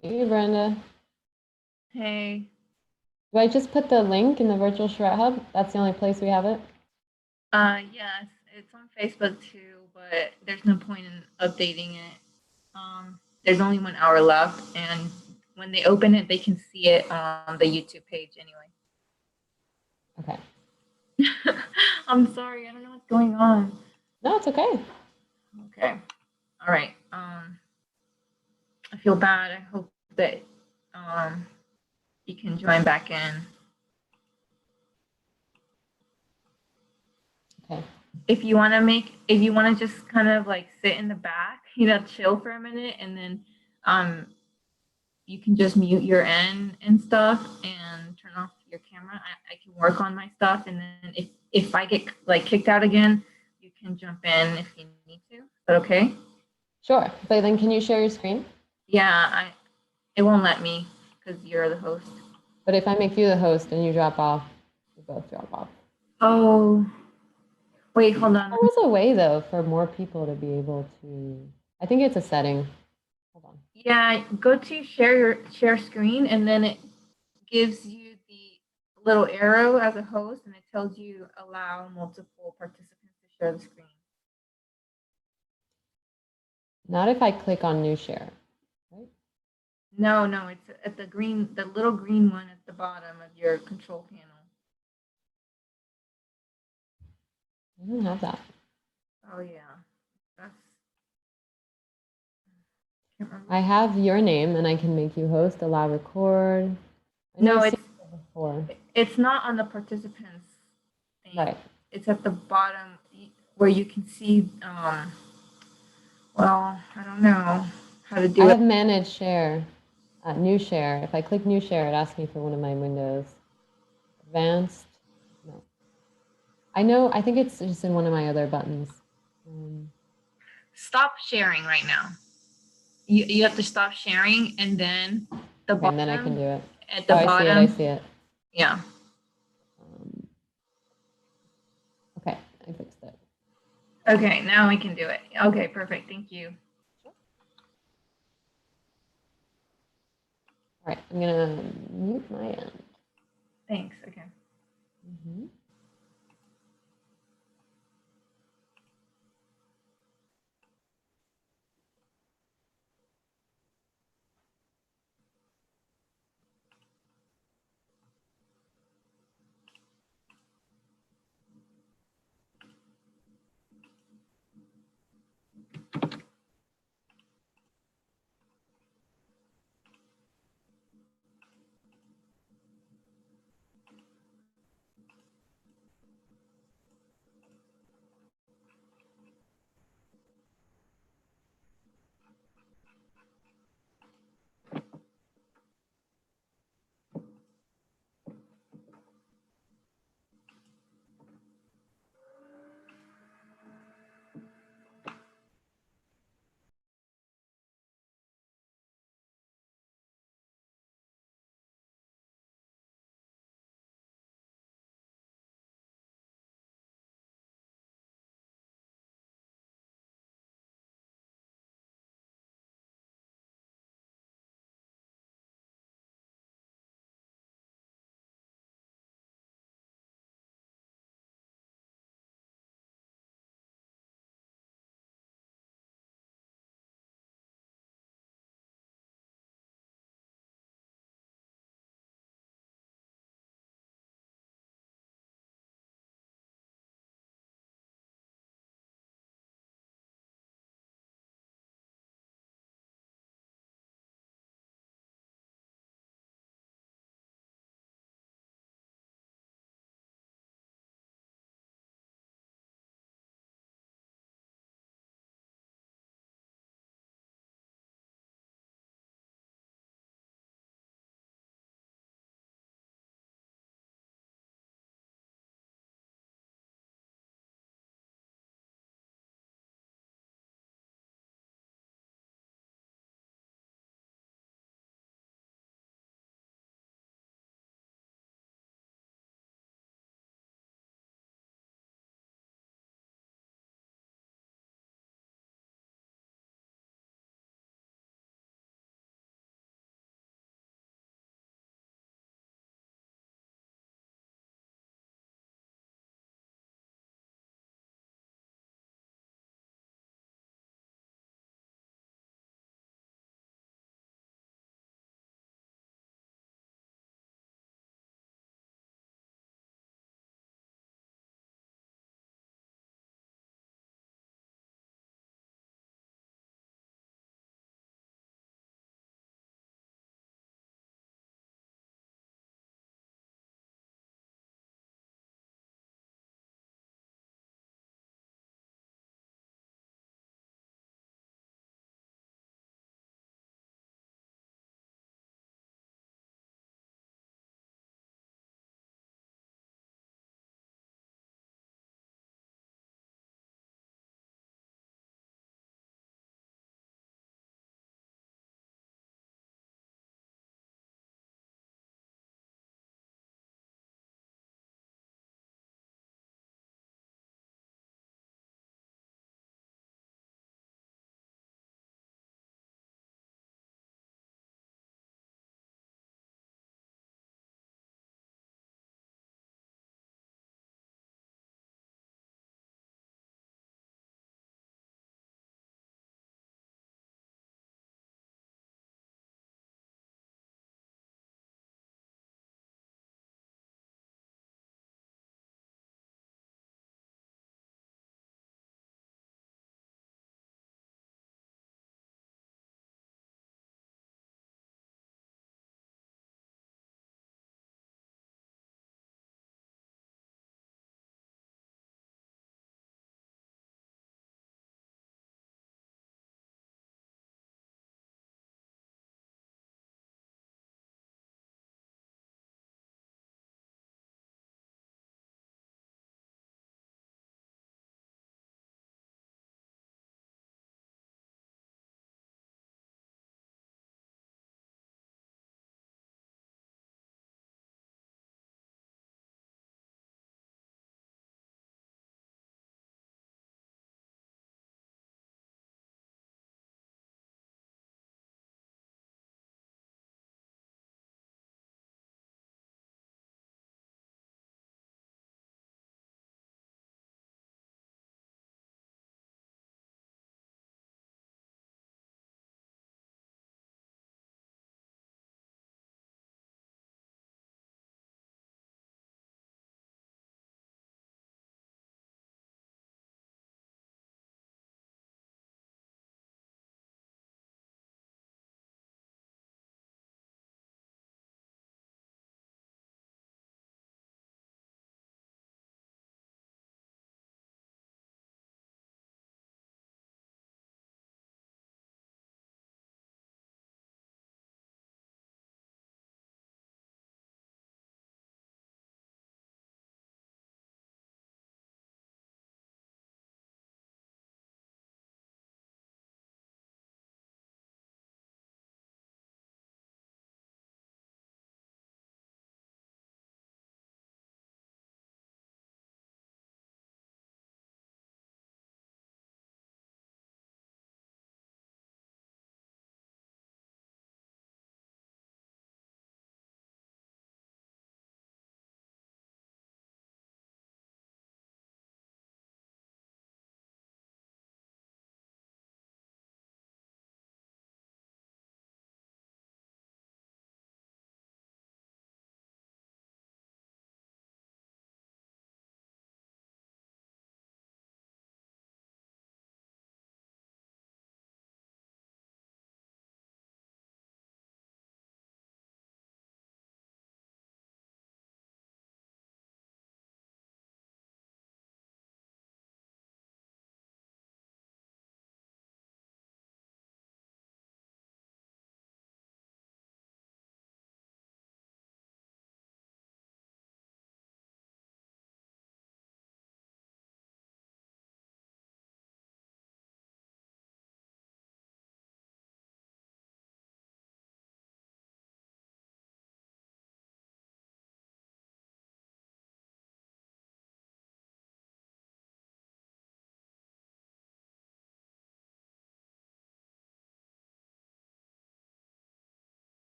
Hey, Brenda. Hey. Do I just put the link in the virtual charrette hub? That's the only place we have it? Yes, it's on Facebook too, but there's no point in updating it. There's only 1 hour left, and when they open it, they can see it on the YouTube page anyway. Okay. I'm sorry, I don't know what's going on. No, it's okay. Okay. All right. I feel bad. I hope that you can join back in. Okay. If you want to just kind of like sit in the back, chill for a minute, and then you can just mute your end and stuff and turn off your camera. I can work on my stuff, and then if I get like kicked out again, you can jump in if you need to. Is that okay? Sure. But then can you share your screen? Yeah, it won't let me because you're the host. But if I make you the host and you drop off, we both drop off. Oh, wait, hold on. There was a way though for more people to be able to. I think it's a setting. Hold on. Yeah, go to share screen, and then it gives you the little arrow as a host, and it tells you allow multiple participants to share the screen. Not if I click on new share, right? No, it's at the little green one at the bottom of your control panel. I don't have that. Oh yeah, that's. I have your name and I can make you host, allow record. No, it's not on the participants thing. Right. It's at the bottom where you can see. Well, I don't know how to do I it. have manage share, new share. If I click new share, it asks me for one of my windows. Advanced, no. I think it's just in one of my other buttons. Stop sharing right now. You have to stop sharing, and then the bottom. And then I can do it. At the bottom. I see it. Yeah. Okay, I fixed it. Okay, now we can do it. Okay, perfect. Thank you. All right, I'm gonna mute my end. Thanks. Okay. Mm-hmm.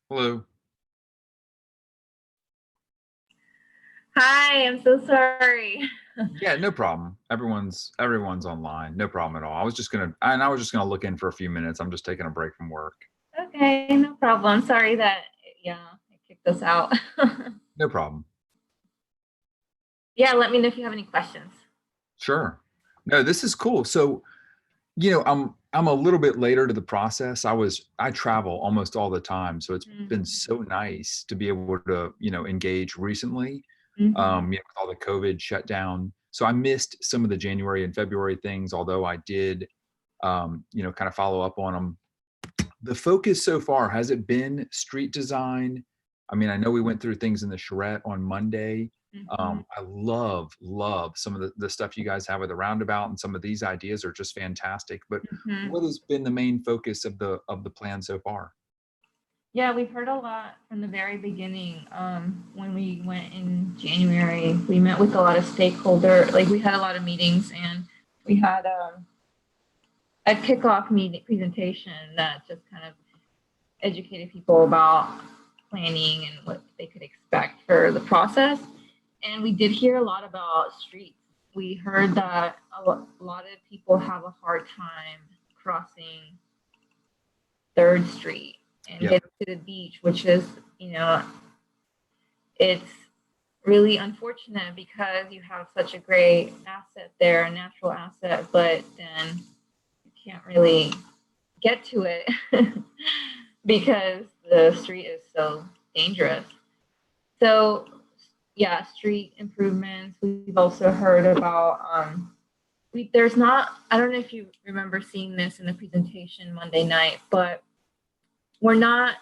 Hello. Hi, I'm so sorry. Yeah, no problem. Everyone's online. No problem at all. I was just gonna look in for a few minutes. I'm just taking a break from work. Okay, no problem. Sorry that, yeah, it kicked us out. No problem. Yeah, let me know if you have any questions. Sure. No, this is cool. So, I'm a little bit later to the process. I travel almost all the time, so it's been so nice to be able to, engage recently. Mm-hmm. With all the COVID shutdown. So I missed some of the January and February things, although I did, kind of follow up on them. The focus so far, has it been street design? I mean, I know we went through things in the charrette on Monday. Mm-hmm. I love some of the stuff you guys have with the roundabout, and some of these ideas are just fantastic. But Mm-hmm. what has been the main focus of the plan so far? Yeah, we've heard a lot from the very beginning. When we went in January, we met with a lot of stakeholders. Like we had a lot of meetings, and we had a kickoff meeting presentation that just kind of educated people about planning and what they could expect for the process. And we did hear a lot about streets. We heard that lot of people have a hard time crossing 3rd Street and Yep. getting to the beach, which is, it's really unfortunate because you have such a great asset there, a natural asset, but then you can't really get to it because the street is so dangerous. So, yeah, street improvements. We've also heard about there's not, I don't know if you remember seeing this in the presentation Monday night, but we're not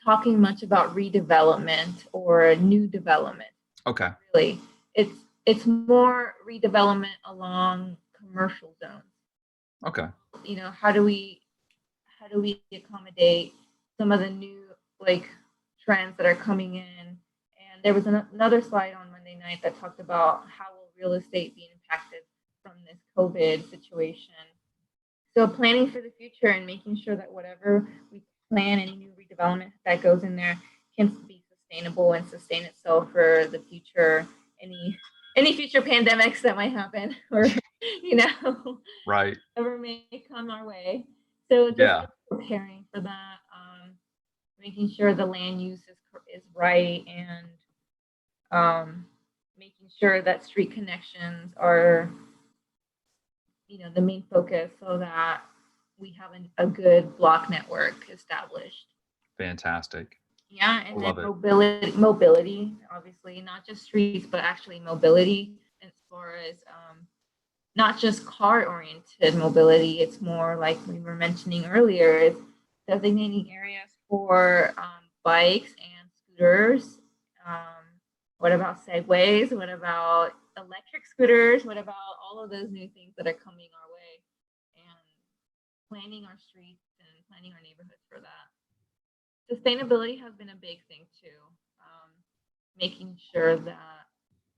talking much about redevelopment or new development. Okay. Really, it's more redevelopment along commercial zones. Okay. How do we accommodate some of the new like trends that are coming in? And there was another slide on Monday night that talked about how will real estate be impacted from this COVID situation. So planning for the future and making sure that whatever we plan, any new redevelopment that goes in there can be sustainable and sustain itself for the future, any future pandemics that might happen or Right. whatever may come our way. So just Yeah. preparing for that, making sure the land use is right, and making sure that street connections are the main focus so that we have a good block network established. Fantastic. Yeah, I and then love it. mobility, obviously, not just streets, but actually mobility as far as not just car oriented mobility. It's more like we were mentioning earlier, it's designating areas for bikes and scooters. What about segways? What about electric scooters? What about all of those new things that are coming our way? And planning our streets and planning our neighborhoods for that. Sustainability has been a big thing too. Making sure that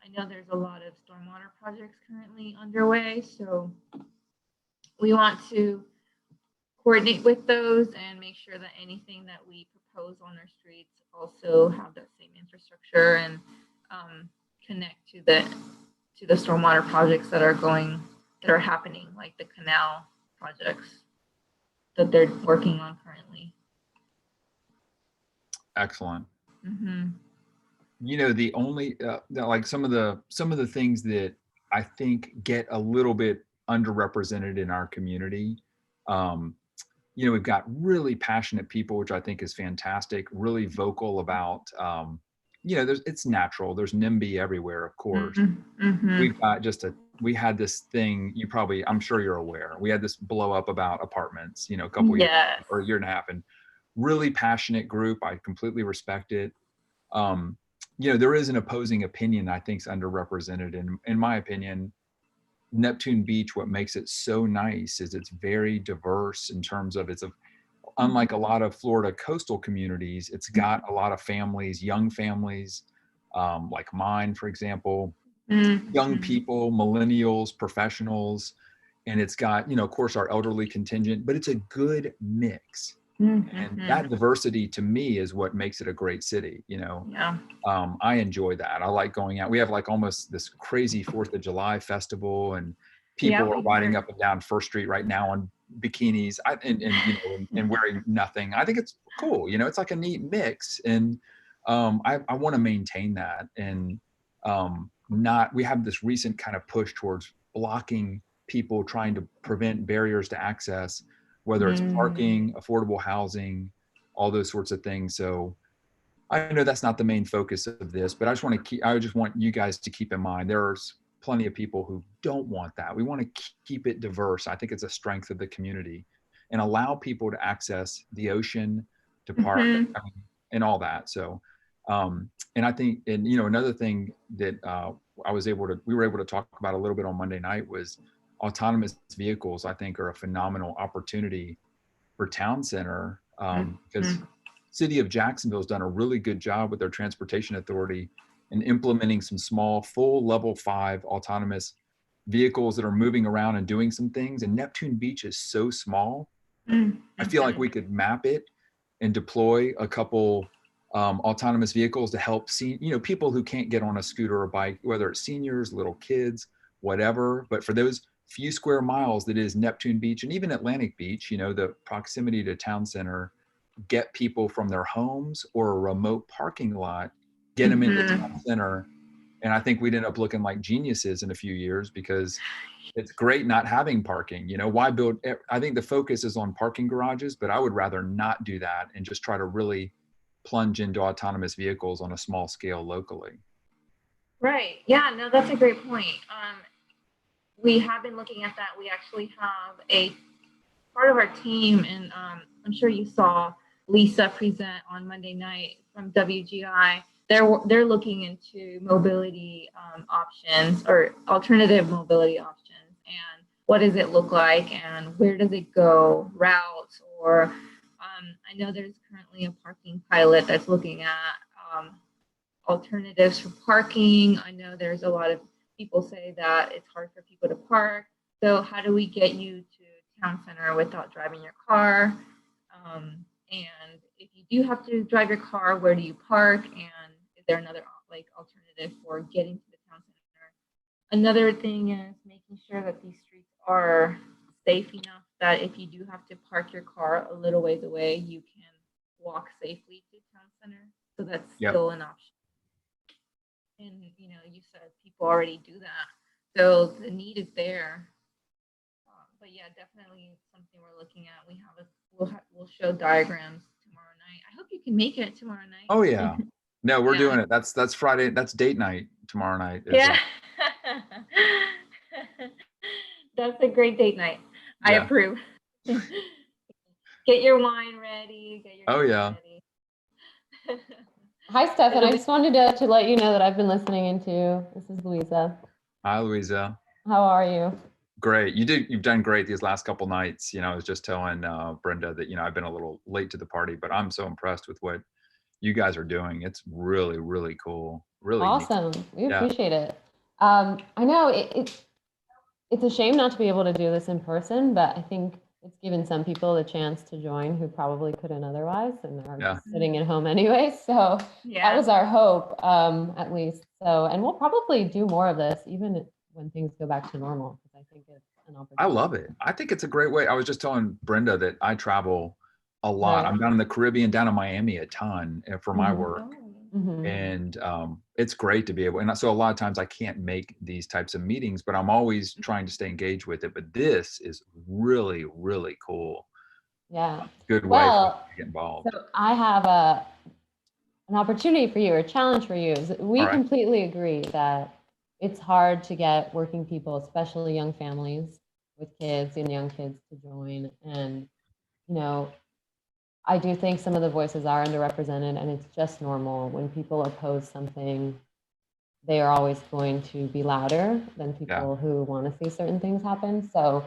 I know there's a lot of stormwater projects currently underway, so we want to coordinate with those and make sure that anything that we propose on our streets also have that same infrastructure and connect to the stormwater projects that are happening, like the canal projects that they're working on currently. Excellent. Mm-hmm. The only like some of the things that I think get a little bit underrepresented in our community. um we've got really passionate people, which I think is fantastic, really vocal about, it's natural, there's NIMBY everywhere, of course. Mm-hmm. We've got we had this thing, I'm sure you're aware, we had this blow up about apartments, a couple years Yes. or a year and a half, and really passionate group, I completely respect it. um there is an opposing opinion I think is underrepresented. In my opinion, Neptune Beach, what makes it so nice is it's very diverse in terms of unlike a lot of Florida coastal communities, it's got a lot of families, young families, like mine, for example, young people, millennials, professionals, and it's got, of course, our elderly contingent, but it's a good mix. And that diversity to me is what makes it a great city, you know. Yeah. I enjoy that. I like going out. We have like almost this crazy 4th of July festival, and people are riding up and down First Street right now in bikinis and you know, and wearing nothing. I think it's cool. You know, it's like a neat mix. And I want to maintain that. And we have this recent kind of push towards blocking people, trying to prevent barriers to access, whether it's parking, affordable housing, all those sorts of things. So I know that's not the main focus of this, but I just want you guys to keep in mind, there's plenty of people who don't want that. We want to keep it diverse. I think it's a strength of the community, and allow people to access the ocean, to park, and all that. So, and I think, and you know, another thing that we were able to talk about a little bit on Monday night was autonomous vehicles. I think are a phenomenal opportunity for town center, because city of Jacksonville has done a really good job with their transportation authority in implementing some small full level 5 autonomous vehicles that are moving around and doing some things. And Neptune Beach is so small. I feel like we could map it and deploy a couple autonomous vehicles to help people who can't get on a scooter or bike, whether it's seniors, little kids, whatever. But for those few square miles that is Neptune Beach and even Atlantic Beach, you know, the proximity to town center, get people from their homes or a remote parking lot, get them into town center. And I think we'd end up looking like geniuses in a few years, because it's great not having parking. You know, why build? I think the focus is on parking garages, but I would rather not do that and just try to really plunge into autonomous vehicles on a small scale locally. Right. Yeah, no, that's a great point. We have been looking at that. We actually have a part of our team, and I'm sure you saw Lisa present on Monday night from WGI. They're looking into mobility options, or alternative mobility options, and what does it look like, and where does it go, routes, or I know there's currently a parking pilot that's looking at alternatives for parking. I know there's a lot of people say that it's hard for people to park. So how do we get you to town center without driving your car? And if you do have to drive your car, where do you park? And is there another alternative for getting to the town center? Another thing is making sure that these streets are safe enough that if you do have to park your car a little ways away, you can walk safely to town center. So that's still an option. And you know, you said people already do that, so the need is there. But yeah, definitely something we're looking at. We'll show diagrams tomorrow night. I hope you can make it tomorrow night. Oh yeah, no, we're doing it. That's Friday. That's date night tomorrow night. Yeah, that's a great date night. I approve. Get your wine ready. Get your ready. Hi, Stefan. I just wanted to let you know that I've been listening into. This is Louisa. Hi, Louisa. How are you? Great. You've done great these last couple nights. You know, I was just telling Brenda that, you know, I've been a little late to the party, but I'm so impressed with what you guys are doing. It's really, really cool. Really awesome. Neat. We appreciate it. I know it's a shame not to be able to do this in person, but I think it's given some people the chance to join who probably couldn't otherwise and are sitting at home anyway. So that was our hope, at least. So, and we'll probably do more of this even when things go back to normal, because I think it's an opportunity. I love it. I think it's a great way. I was just telling Brenda that I travel a lot. Right. I'm down in the Caribbean, down in Miami a ton for my work. And it's great to be able, and so a lot of times I can't make these types of meetings, but I'm always trying to stay engaged with it. But this is really, really cool. Yeah. Good way to get involved. So I have an opportunity for you, or a challenge for you. We completely agree that it's hard to get working people, especially young families with kids and young kids, to join. And, you know, I do think some of the voices are underrepresented, and it's just normal. When people oppose something, they are always going to be louder than people who want to see certain things happen. So,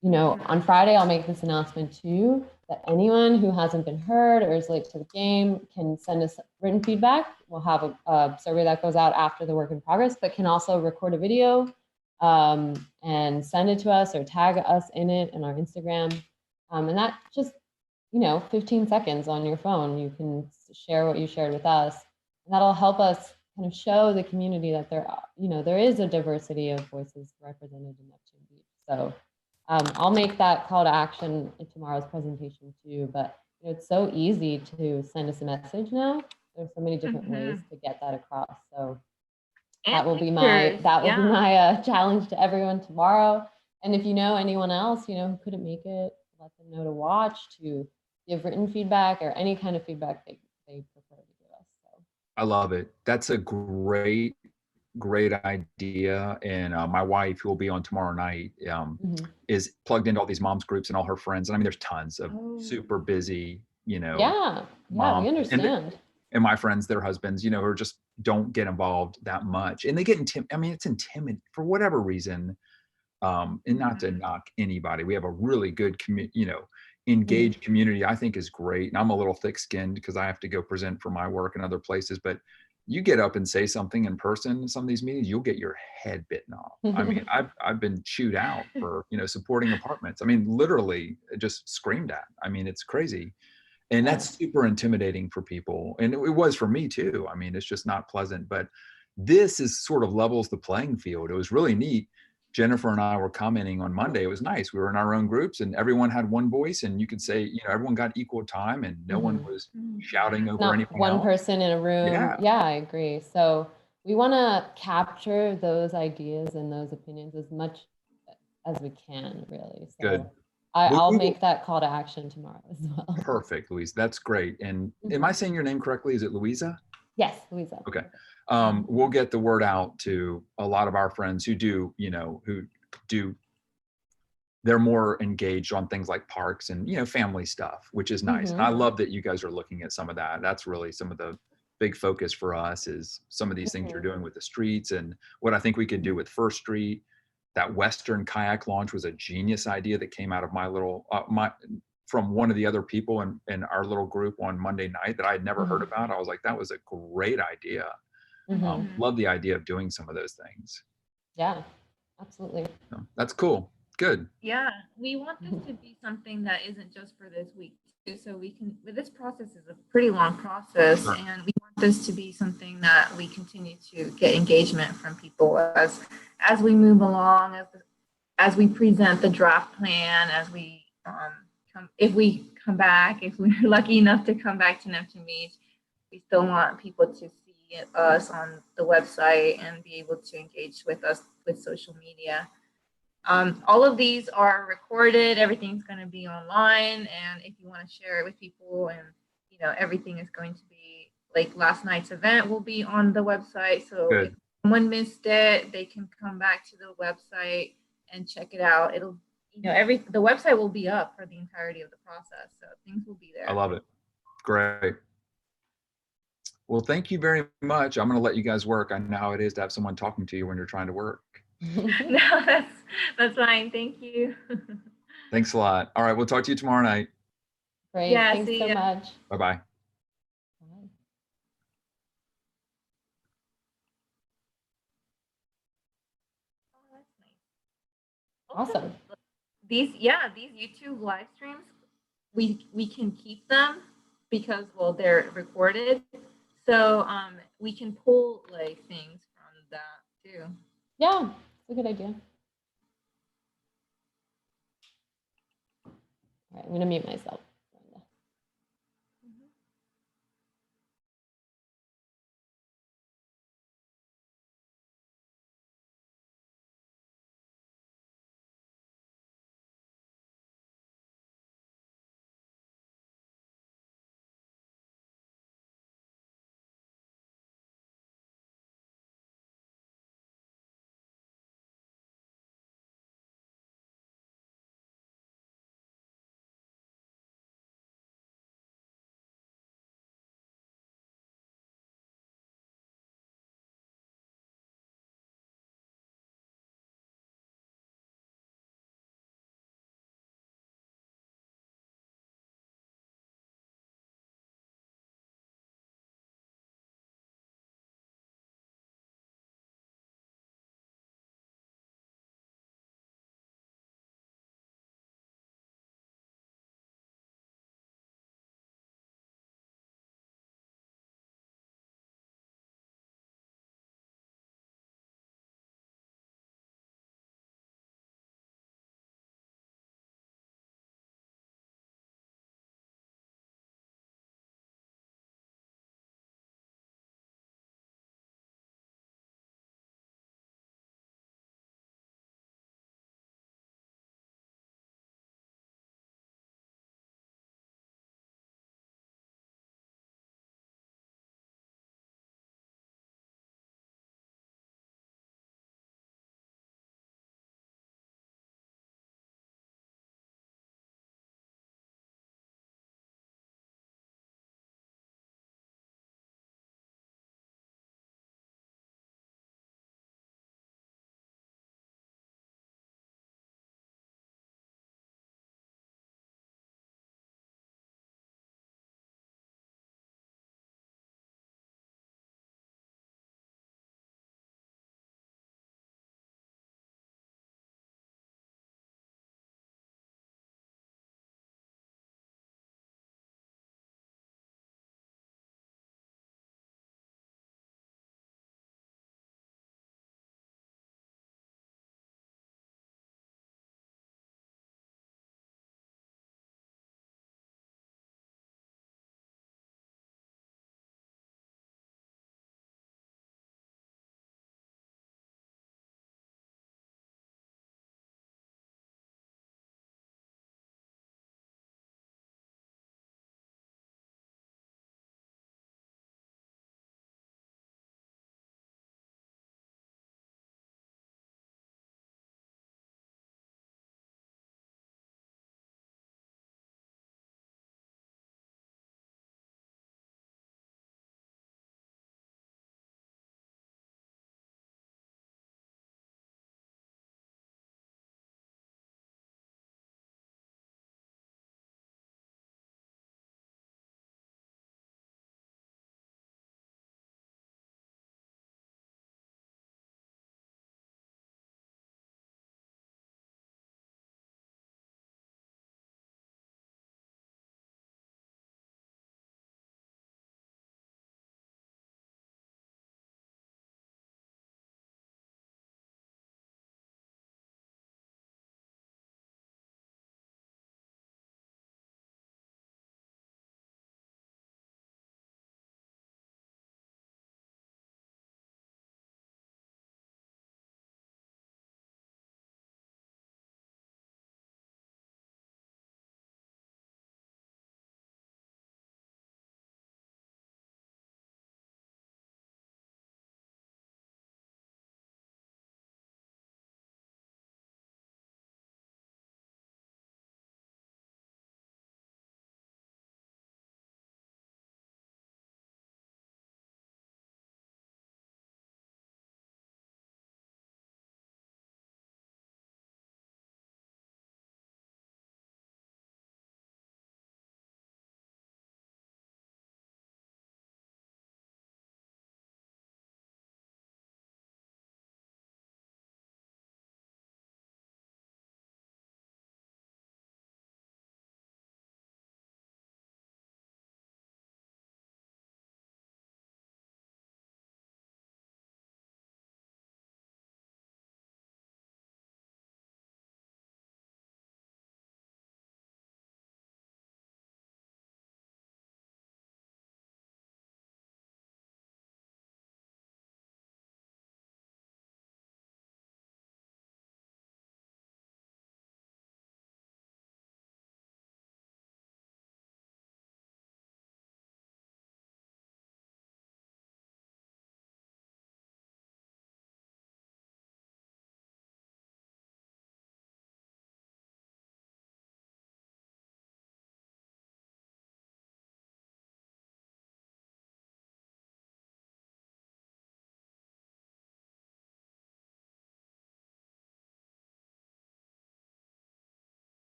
you know, on Friday, I'll make this announcement too, that anyone who hasn't been heard or is late to the game can send us written feedback. We'll have a survey that goes out after the work in progress, but can also record a video and send it to us or tag us in it in our Instagram. And that just 15 seconds on your phone. You can share what you shared with us, and that'll help us kind of show the community that there is a diversity of voices represented in Neptune Beach. So I'll make that call to action in tomorrow's presentation too. But it's so easy to send us a message now. There's so many different ways to get that across. So that will be my challenge to everyone tomorrow. And if you know anyone else, who couldn't make it, let them know to watch, to give written feedback or any kind of feedback they prefer to give us. So I love it. That's a great idea. And my wife, who will be on tomorrow night, is plugged into all these moms groups and all her friends. And I mean, there's tons of super busy, yeah, we understand. And my friends, their husbands, who just don't get involved that much, and they get intimidated. I mean, it's intimidating for whatever reason. And not to knock anybody, we have a really good engaged community. I think is great. And I'm a little thick-skinned because I have to go present for my work in other places, but you get up and say something in person in some of these meetings, you'll get your head bitten off. I mean, I've been chewed out for supporting apartments. I mean, literally just screamed at. I mean, it's crazy. And that's super intimidating for people. And it was for me too. I mean, it's just not pleasant, but this is sort of levels the playing field. It was really neat. Jennifer and I were commenting on Monday. It was nice. We were in our own groups and everyone had one voice, and you could say, everyone got equal time and no one was shouting over anything one else. Person in a room. Yeah, I agree. So we want to capture those ideas and those opinions as much as we can, really. So good. I'll make that call to action tomorrow as well. Perfect, Louise. That's great. And am I saying your name correctly? Is it Louisa? Yes, Louisa. Okay. We'll get the word out to a lot of our friends who do, they're more engaged on things like parks and, family stuff, which is nice. And I love that you guys are looking at some of that. That's really some of the big focus for us is some of these things you're doing with the streets and what I think we could do with First Street. That Western kayak launch was a genius idea that came out of from one of the other people in our little group on Monday night that I had never heard about. I was like, that was a great idea. Love the idea of doing some of those things. Yeah, absolutely. So that's cool. Good. Yeah, we want this to be something that isn't just for this week too. So this process is a pretty long process, and we want this to be something that we continue to get engagement from people as we move along, as we present the draft plan, as we if we come back, if we're lucky enough to come back to Neptune Beach, we still want people to see us on the website and be able to engage with us with social media. All of these are recorded. Everything's going to be online, and if you want to share it with people, and everything is going to be like last night's event will be on the website. So if someone missed it, they can come back to the website and check it out. It'll the website will be up for the entirety of the process, so things will be there. I love it. Great. Well, thank you very much. I'm going to let you guys work. I know how it is to have someone talking to you when you're trying to work. No, that's fine. Thank you. Thanks a lot. All right, we'll talk to you tomorrow night. Great. Yeah, thanks so much. Bye-bye. Oh, that's nice. Awesome. These YouTube live streams, we can keep them because they're recorded. So we can pull like things from that too. Yeah, it's a good idea. All right, I'm going to mute myself.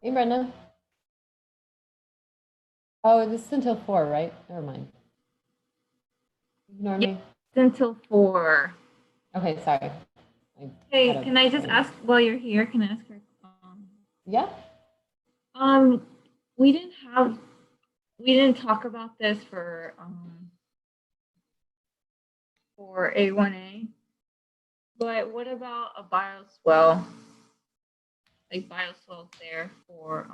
Hey, Brenda. Oh, this is until 4, right? Never mind. Ignore me. It's until 4. Okay, sorry. Hey, can I just ask while you're here? Can I ask her? Yeah. We didn't talk about this for A1A, but what about a bioswale? Like bioswales there for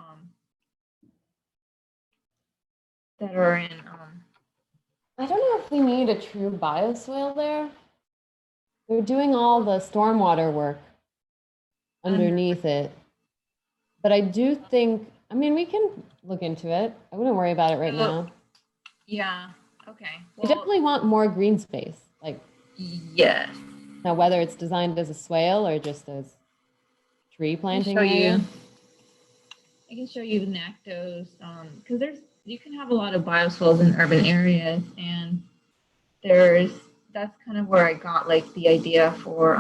that are in I don't know if we need a true bioswale there. They're doing all the stormwater work underneath it. But I do think, I mean, we can look into it. I wouldn't worry about it right now. Yeah. Okay. We definitely want more green space. Like, yes. now, whether it's designed as a swale or just as tree planting area. I can show you the Nactos, because you can have a lot of bioswales in urban areas, and that's kind of where I got like the idea for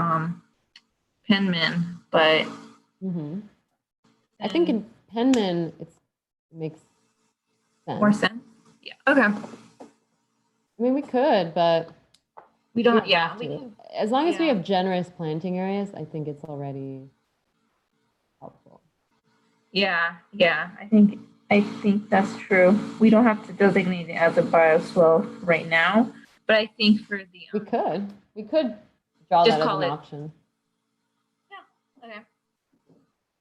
Penman, but I think in Penman it makes sense. More sense? Yeah. Okay. I mean, we could, but we don't. we can. As long as we have generous planting areas, I think it's already helpful. Yeah. I think that's true. We don't have to designate it as a bioswale right now, but I think for the we could draw that as an option. Yeah. Okay.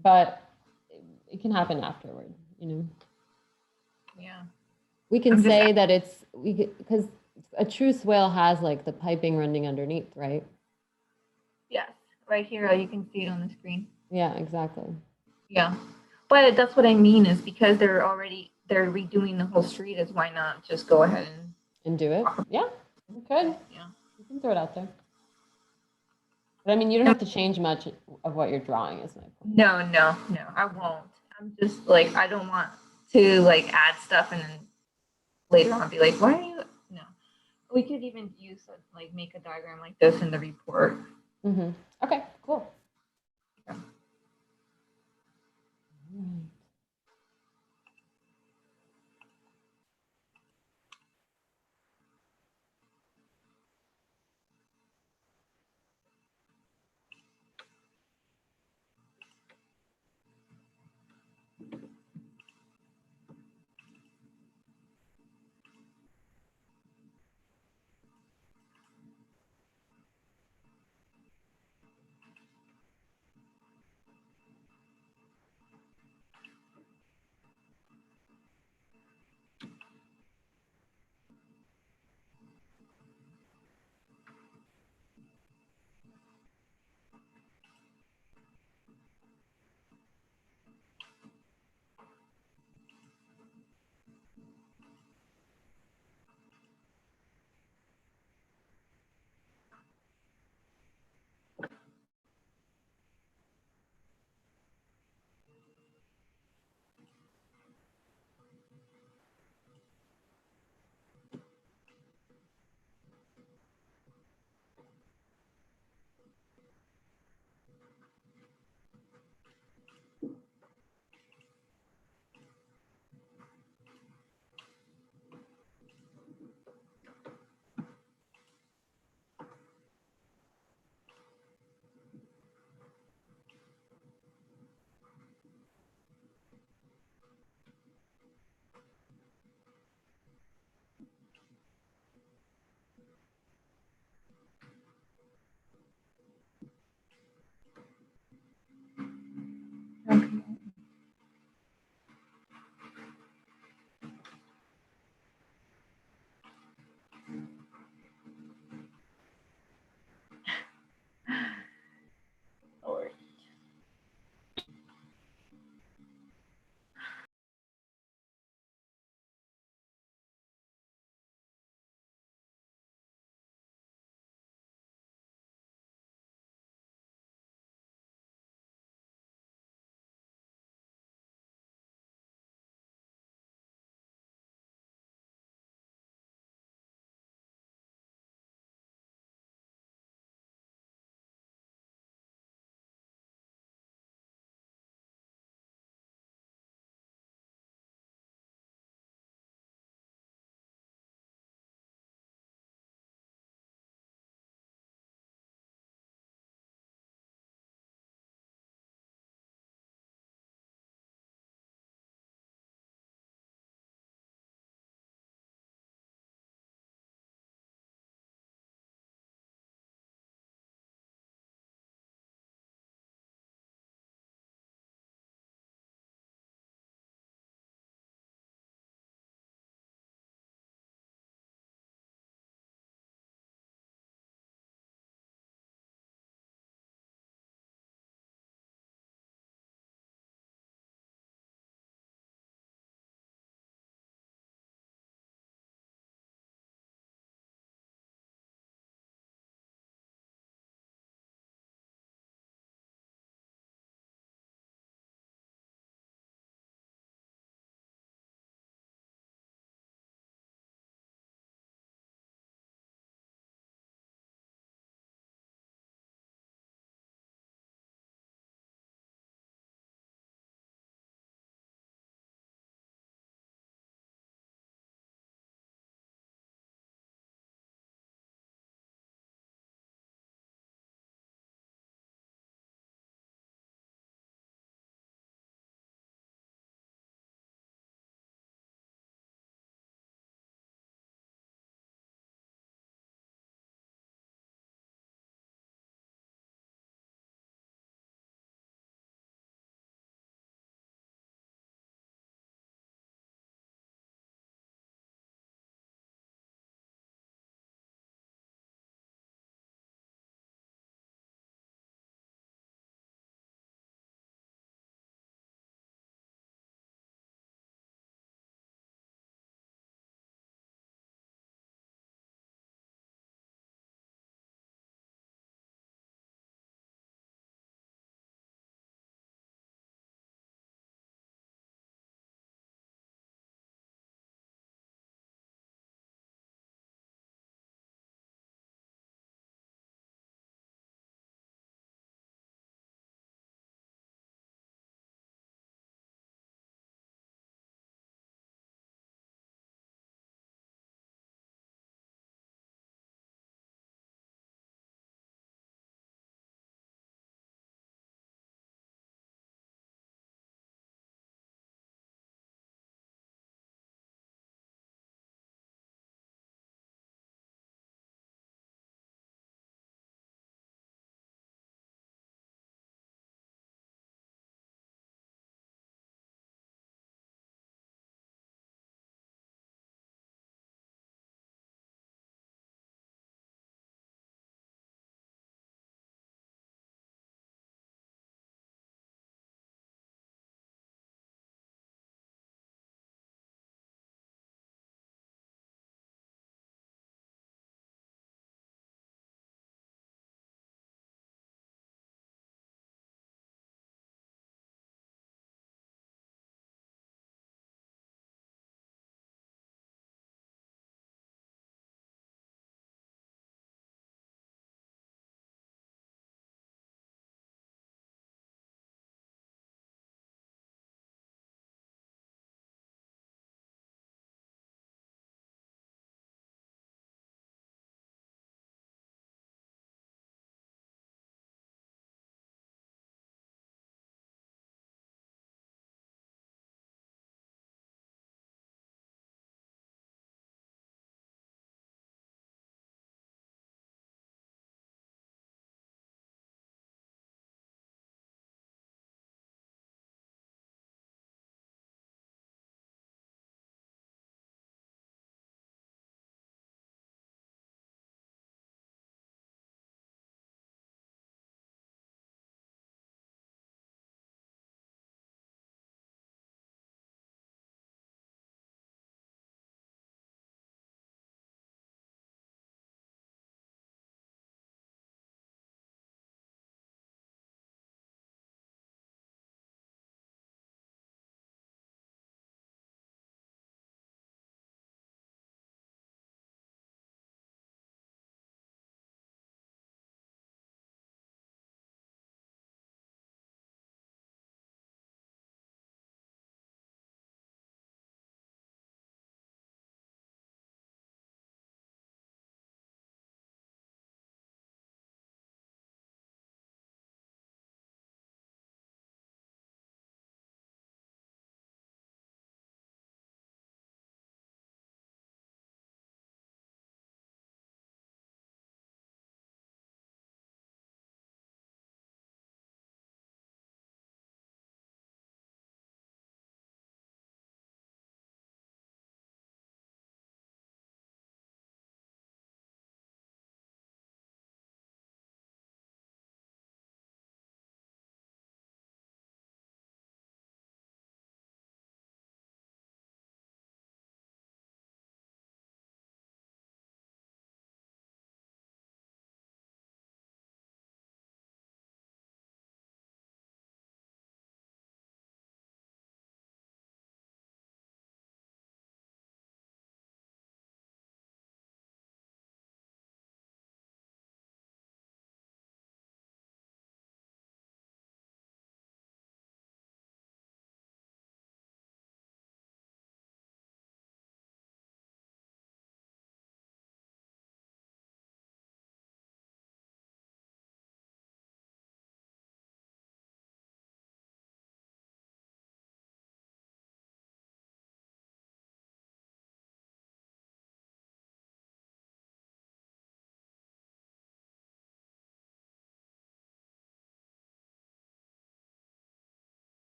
But it can happen afterward, you know. Yeah. We can say that because a true swale has like the piping running underneath, right? Yes, right here. You can see it on the screen. Yeah, exactly. Yeah, but that's what I mean is because they're redoing the whole street. Is why not just go ahead and do it? Yeah, we could. Yeah, you can throw it out there. But I mean, you don't have to change much of what you're drawing, is my point. No, I won't. I'm just like I don't want to like add stuff and then later on be like, why are you? No, we could even use like make a diagram like this in the report. Okay, cool. Yeah.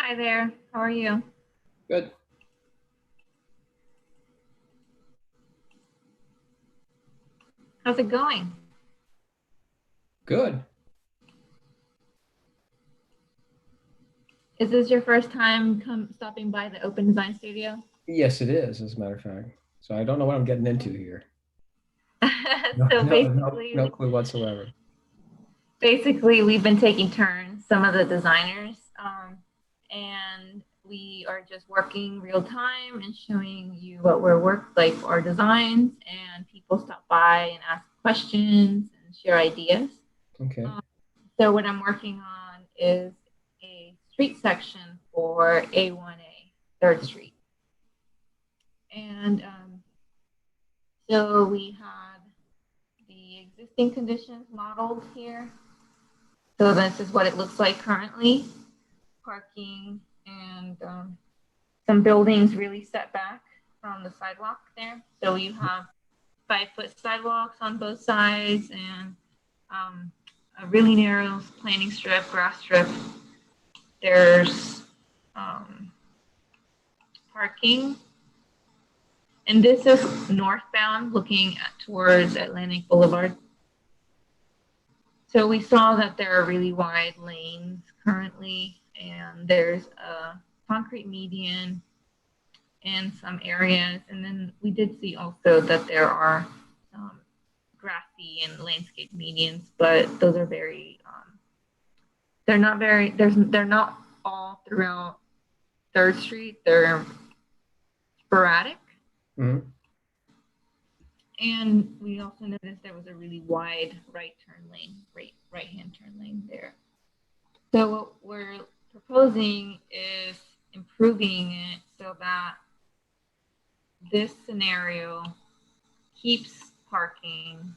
Hi there. How are you? Good. How's it going? Good. Is this your first time stopping by the Open Design Studio? Yes, it is, as a matter of fact. So I don't know what I'm getting into here. So basically, no clue whatsoever. Basically, we've been taking turns, some of the designers, and we are just working real time and showing you what like our designs, and people stop by and ask questions and share ideas. Okay. So what I'm working on is a street section for A1A, 3rd Street. And so we had the existing conditions modeled here. So this is what it looks like currently. Parking and some buildings really set back from the sidewalk there. So you have 5-foot sidewalks on both sides and a really narrow planting strip, grass strip. There's parking. And this is northbound looking towards Atlantic Boulevard. So we saw that there are really wide lanes currently, and there's a concrete median in some areas. And then we did see also that there are grassy and landscape medians, but those are very, they're not all throughout 3rd Street. They're sporadic. Mm-hmm. And we also noticed there was a really wide right-hand turn lane there. So what we're proposing is improving it so that this scenario keeps parking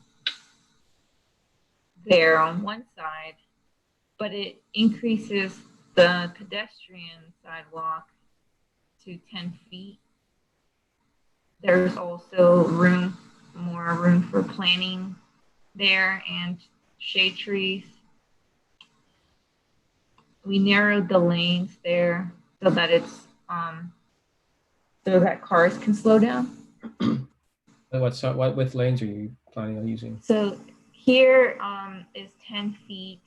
there on one side, but it increases the pedestrian sidewalk to 10 feet. There's also more room for planting there and shade trees. We narrowed the lanes there so that it's so that cars can slow down. What width lanes are you planning on using? So here is 10 feet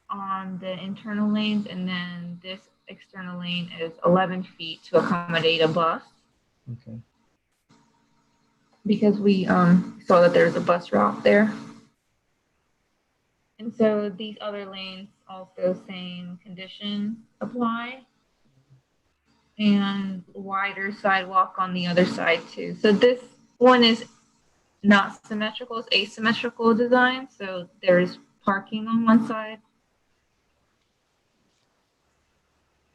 on the internal lanes, and then this external lane is 11 feet to accommodate a bus. Okay. Because we saw that there's a bus route there. And so these other lanes also same conditions apply, and wider sidewalk on the other side too. So this one is not symmetrical, it's asymmetrical design. So there's parking on one side.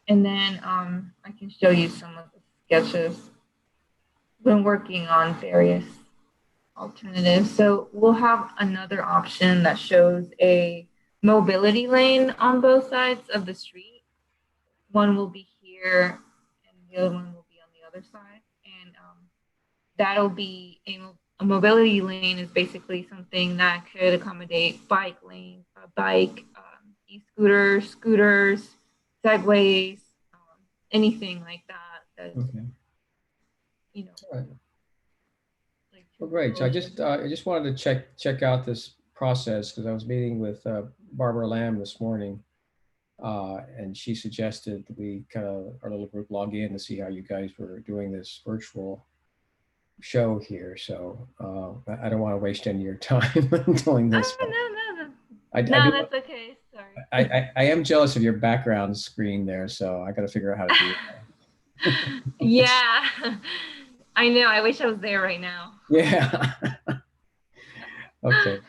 And then I can show you some of the sketches. Been working on various alternatives. So we'll have another option that shows a mobility lane on both sides of the street. One will be here and the other one will be on the other side. And that'll be a mobility lane is basically something that could accommodate bike lanes, e-scooters, scooters, segways, anything like that. Okay. You know. All right. Well, great. So I just wanted to check out this process because I was meeting with Barbara Lamb this morning, and she suggested that we our little group log in to see how you guys were doing this virtual show here. So I don't want to waste any of your time doing this. No. That's okay. Sorry. I am jealous of your background screen there, so I got to figure out how to do it. Yeah. I know. I wish I was there right now. Yeah. Okay.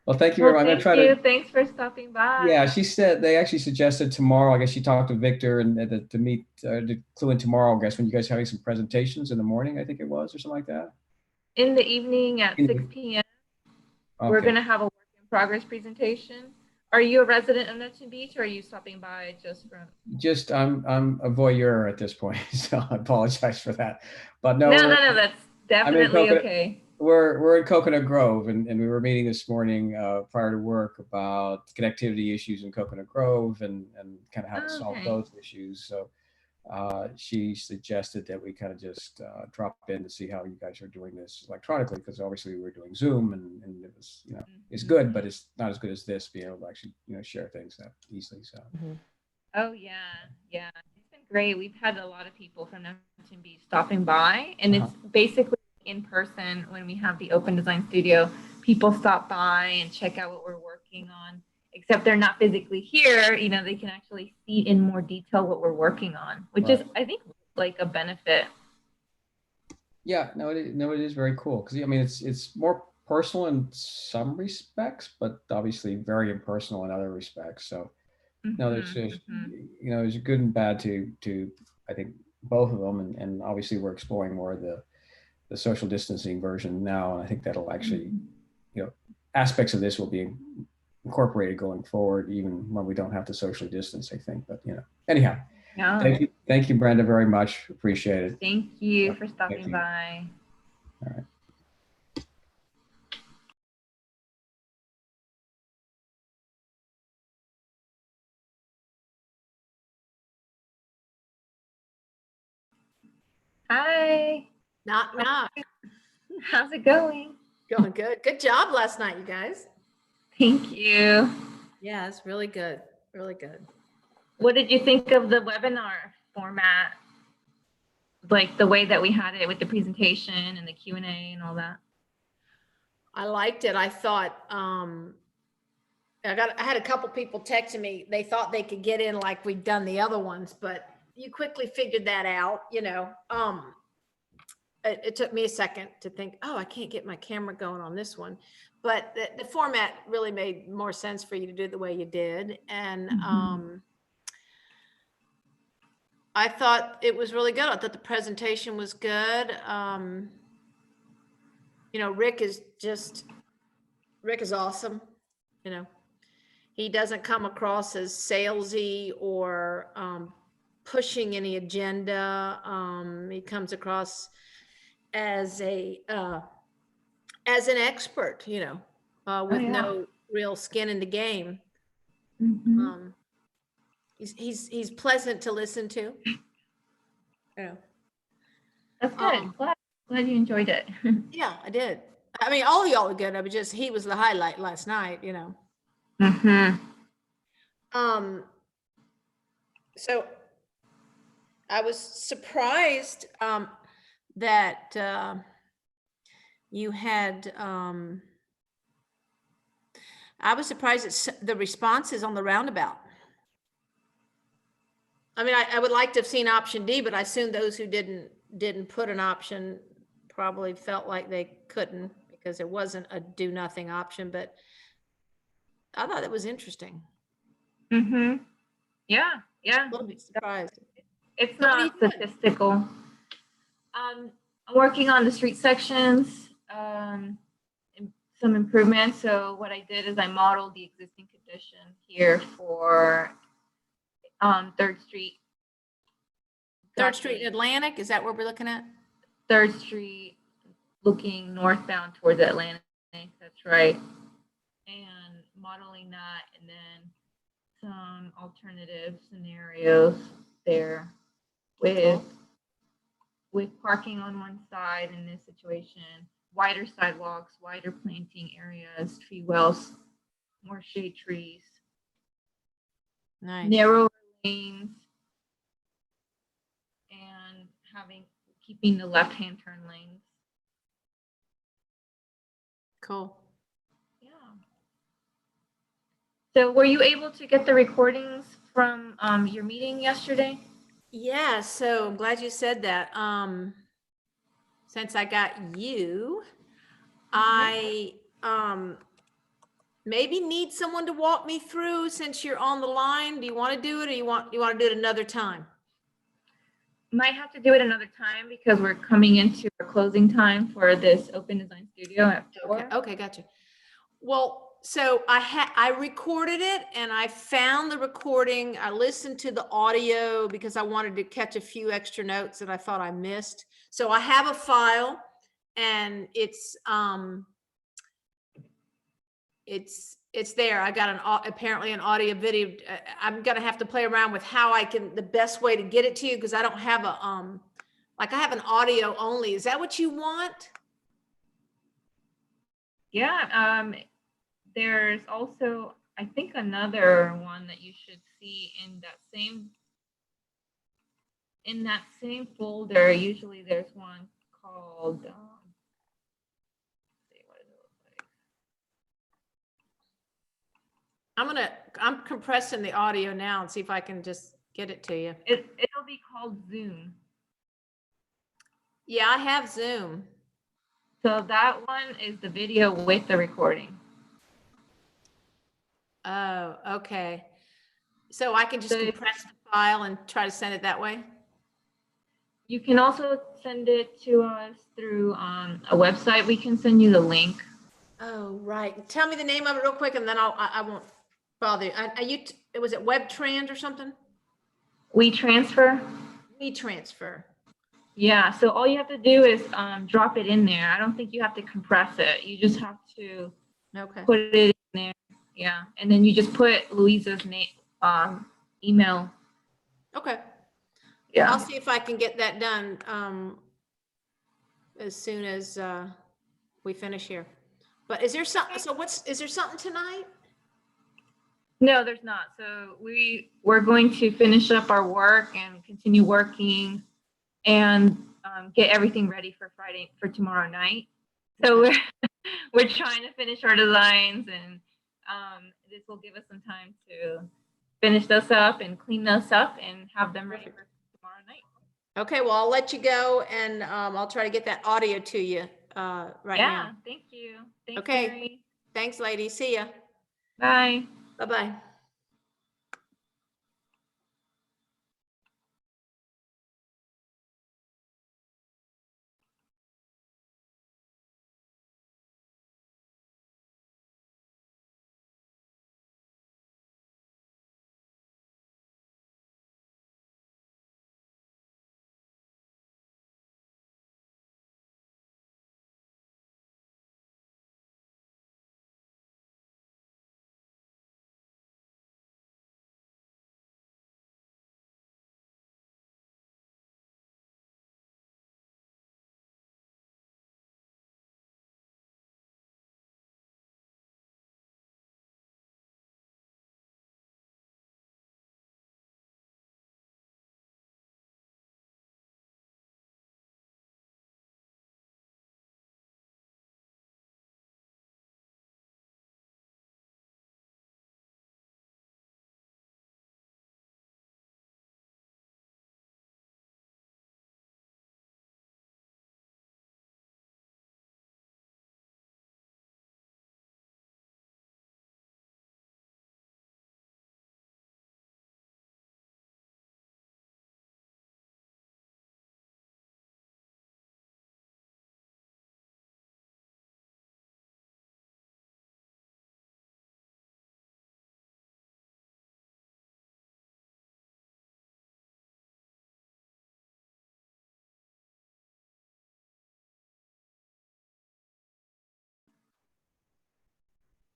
Well, thank you very much. I'm gonna try Thanks for stopping by. Yeah, she said they actually suggested tomorrow. I guess she talked to Victor and to meet to clue in tomorrow. I guess when you guys are having some presentations in the morning, I think it was, or something like that. In the evening at 6 p.m. Okay. We're gonna have a work in progress presentation. Are you a resident of Neptune Beach, or are you stopping by just from? Just I'm a voyeur at this point, so I apologize for that. But no, No, that's definitely okay. we're in Coconut Grove, and we were meeting this morning prior to work about connectivity issues in Coconut Grove and kind of how to solve those issues. So she suggested that we kind of just drop in to see how you guys are doing this electronically, because obviously we're doing Zoom, and it was, you know, it's good, but it's not as good as this, being able to actually, you know, share things that easily. So. Oh yeah, yeah, it's been great. We've had a lot of people from Neptune Beach stopping by, and it's basically in person when we have the Open Design Studio. People stop by and check out what we're working on. Except they're not physically here, you know, they can actually see in more detail what we're working on, which is, I think, like a benefit. Yeah, no, it is very cool, because I mean, it's more personal in some respects, but obviously very impersonal in other respects. So, no, there's you know, there's good and bad to I think both of them, and obviously we're exploring more of the social distancing version now, and I think that'll actually, you know, aspects of this will be incorporated going forward, even when we don't have to socially distance, I think. But, you know, anyhow, thank you, Brenda, very much. Appreciate it. Thank you for stopping by. All right. Hi. Knock, knock. How's it going? Going good. Good job last night, you guys. Thank you. Yeah, it's really good. Really good. What did you think of the webinar format? Like the way that we had it with the presentation and the Q&A and all that? I liked it. I thought, I had a couple people texting me. They thought they could get in like we'd done the other ones, but you quickly figured that out, you know. It took me a second to think, oh, I can't get my camera going on this one. But the format really made more sense for you to do it the way you did. And I thought it was really good. I thought the presentation was good. You know, Rick is awesome. You know, he doesn't come across as salesy or pushing any agenda. He comes across as an expert, you know, with no real skin in the game. He's pleasant to listen to. You know. That's good. Glad you enjoyed it. Yeah, I did. I mean, all of y'all are good. I was just, he was the highlight last night, you know. So I was surprised that you had, I was surprised at the responses on the roundabout. I mean, I would like to have seen option D, but I assume those who didn't put an option probably felt like they couldn't because it wasn't a do nothing option, but I thought it was interesting. Yeah. A little bit surprised. It's not statistical. I'm working on the street sections, some improvements. So what I did is I modeled the existing condition here for 3rd Street. 3rd Street Atlantic, is that what we're looking at? 3rd Street looking northbound towards Atlantic, that's right. And modeling that, and then some alternative scenarios there with parking on one side in this situation, wider sidewalks, wider planting areas, tree wells, more shade trees. Nice. Narrower lanes, and keeping the left-hand turn lanes. Cool. Yeah. So were you able to get the recordings from your meeting yesterday? Yeah, so I'm glad you said that. Since I got you, I maybe need someone to walk me through since you're on the line. Do you want to do it, or you want to do it another time? Might have to do it another time because we're coming into our closing time for this Open Design Studio at 4. Okay, gotcha. Well, so I recorded it and I found the recording. I listened to the audio because I wanted to catch a few extra notes that I thought I missed. So I have a file and it's there. I got apparently an audio video. I'm gonna have to play around with how I can, the best way to get it to you, because I don't have a like I have an audio only. Is that what you want? Yeah. There's also, I think, another one that you should see in that same folder. Usually there's one called let's see, what does it look like? I'm compressing the audio now and see if I can just get it to you. It'll be called Zoom. Yeah, I have Zoom. So that one is the video with the recording. Oh, okay. So I can just So compress the file and try to send it that way? you can also send it to us through a website. We can send you the link. Oh, right. Tell me the name of it real quick and then I won't bother you. Was it WebTrans or something? WeTransfer. WeTransfer. Yeah, so all you have to do is drop it in there. I don't think you have to compress it. You just have to put it in there. Yeah, and then you just put Louisa's name, email. Okay. Yeah. I'll see if I can get that done as soon as we finish here. But is there something? So is there something tonight? No, there's not. So we're going to finish up our work and continue working and get everything ready for tomorrow night. So we're trying to finish our designs, and this will give us some time to finish those up and clean those up and have them ready for tomorrow night. Okay, well, I'll let you go, and I'll try to get that audio to you right now. Yeah, thank you. Thanks, okay. Mary. Thanks, lady. See ya. Bye. Bye-bye.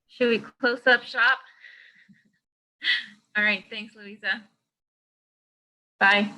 Should we close up shop? All right. Thanks, Louisa. Bye.